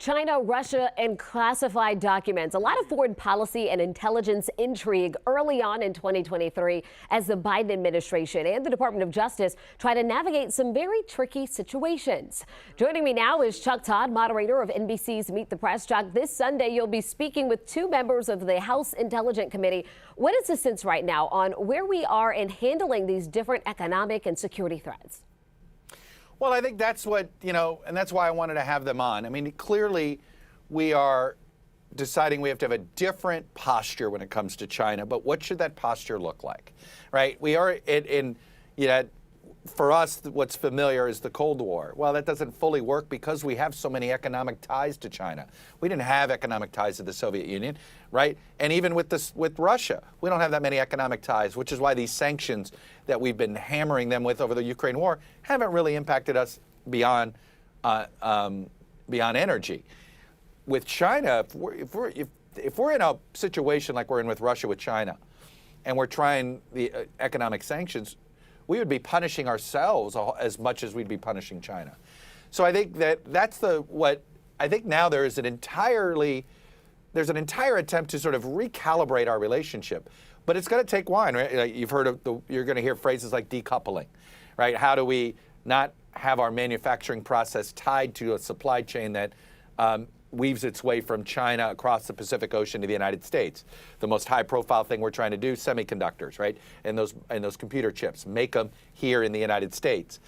China, Russia, and classified documents. A lot of foreign policy and intelligence intrigue early on in 2023 as the Biden administration and the Department of Justice try to navigate some very tricky situations. Joining me now is Chuck Todd, moderator of NBC's Meet the Press. Chuck, this Sunday you'll be speaking with two members of the House Intelligence Committee. What is the sense right now on where we are in handling these different economic and security threats? Well, I think that's what, and that's why I wanted to have them on. I mean, clearly we are deciding we have to have a different posture when it comes to China, but what should that posture look like, right? We are for us, what's familiar is the Cold War. Well, that doesn't fully work because we have so many economic ties to China. We didn't have economic ties to the Soviet Union, right? And even with Russia, we don't have that many economic ties, which is why these sanctions that we've been hammering them with over the Ukraine war haven't really impacted us beyond energy. With China, if we're in a situation like we're in with Russia with China, and we're trying the economic sanctions, we would be punishing ourselves as much as we'd be punishing China. So I think that's what I think now there's an entire attempt to sort of recalibrate our relationship, but it's going to take wine, right? You've heard you're going to hear phrases like decoupling, right? How do we not have our manufacturing process tied to a supply chain that weaves its way from China across the Pacific Ocean to the United States? The most high-profile thing we're trying to do, semiconductors, right? And those computer chips, make them here in the United States.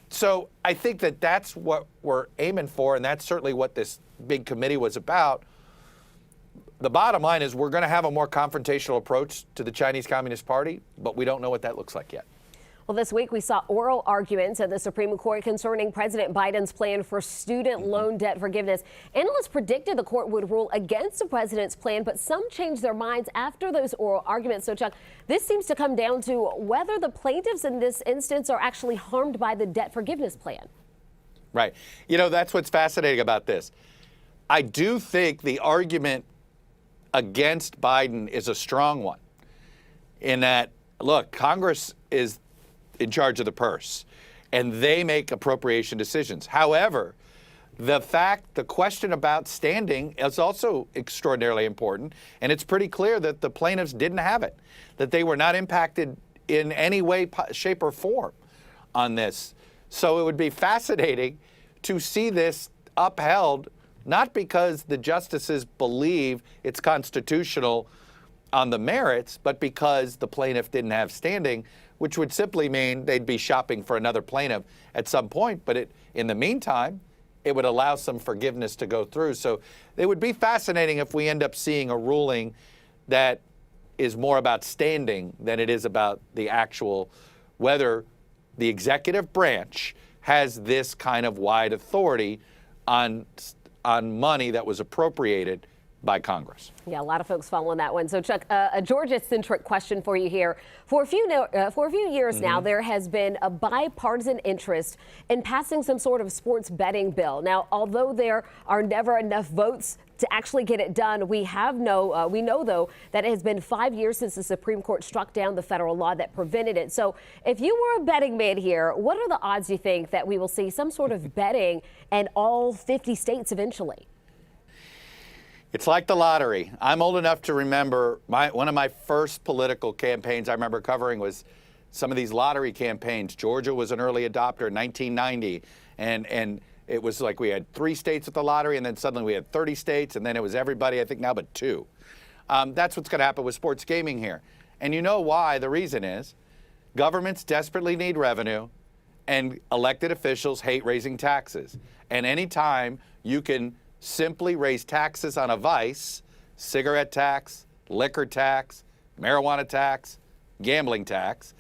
So I think that's what we're aiming for, and that's certainly what this big committee was about. The bottom line is we're going to have a more confrontational approach to the Chinese Communist Party, but we don't know what that looks like yet. Well, this week we saw oral arguments at the Supreme Court concerning President Biden's plan for student loan debt forgiveness. Analysts predicted the court would rule against the president's plan, but some changed their minds after those oral arguments. So, Chuck, this seems to come down to whether the plaintiffs in this instance are actually harmed by the debt forgiveness plan. Right. That's what's fascinating about this. I do think the argument against Biden is a strong one in that, look, Congress is in charge of the purse, and they make appropriation decisions. However, the question about standing is also extraordinarily important, and it's pretty clear that the plaintiffs didn't have it, that they were not impacted in any way, shape, or form on this. So it would be fascinating to see this upheld, not because the justices believe it's constitutional on the merits, but because the plaintiff didn't have standing, which would simply mean they'd be shopping for another plaintiff at some point. But in the meantime, it would allow some forgiveness to go through. So it would be fascinating if we end up seeing a ruling that is more about standing than it is about the actual, whether the executive branch has this kind of wide authority on money that was appropriated by Congress. Yeah, a lot of folks following that one. So, Chuck, a Georgia-centric question for you here. For a few years now, there has been a bipartisan interest in passing some sort of sports betting bill. Now, although there are never enough votes to actually get it done, we know, though, that it has been 5 years since the Supreme Court struck down the federal law that prevented it. So if you were a betting man here, what are the odds you think that we will see some sort of betting in all 50 states eventually? It's like the lottery. I'm old enough to remember one of my first political campaigns I remember covering was some of these lottery campaigns. Georgia was an early adopter in 1990, and it was like we had 3 states with the lottery, and then suddenly we had 30 states, and then it was everybody, I think now but 2. That's what's going to happen with sports gaming here. And you know why? The reason is governments desperately need revenue, and elected officials hate raising taxes. And anytime you can simply raise taxes on a vice, cigarette tax, liquor tax, marijuana tax, gambling tax,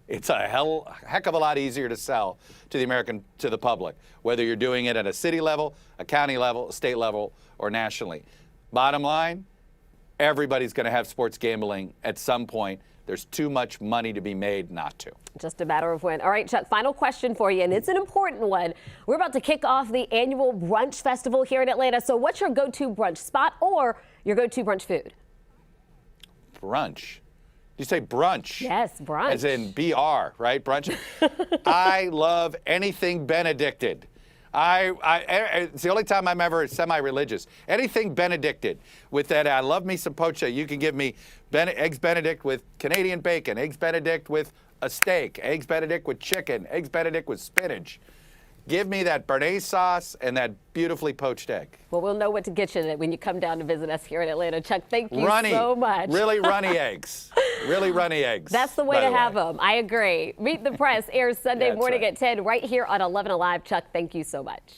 it's a heck of a lot easier to sell to the public, whether you're doing it at a city level, a county level, a state level, or nationally. Bottom line, everybody's going to have sports gambling at some point. There's too much money to be made not to. Just a matter of when. All right, Chuck, final question for you, and it's an important one. We're about to kick off the annual Brunch Festival here in Atlanta. So what's your go-to brunch spot or your go-to brunch food? Brunch. You say brunch? Yes, brunch. As in BR, right? Brunch. I love anything Benedicted. It's the only time I'm ever semi-religious. Anything Benedicted with that. I love me some pocha. You can give me eggs Benedict with Canadian bacon, eggs Benedict with a steak, eggs Benedict with chicken, eggs Benedict with spinach. Give me that béarnaise sauce and that beautifully poached egg. Well, we'll know what to get you when you come down to visit us here in Atlanta. Chuck, thank you Runny, so much. Really runny eggs. Really runny eggs. That's the way to have them. I agree. Meet the Press airs Sunday morning right. at 10 right here on 11 Alive. Chuck, thank you so much.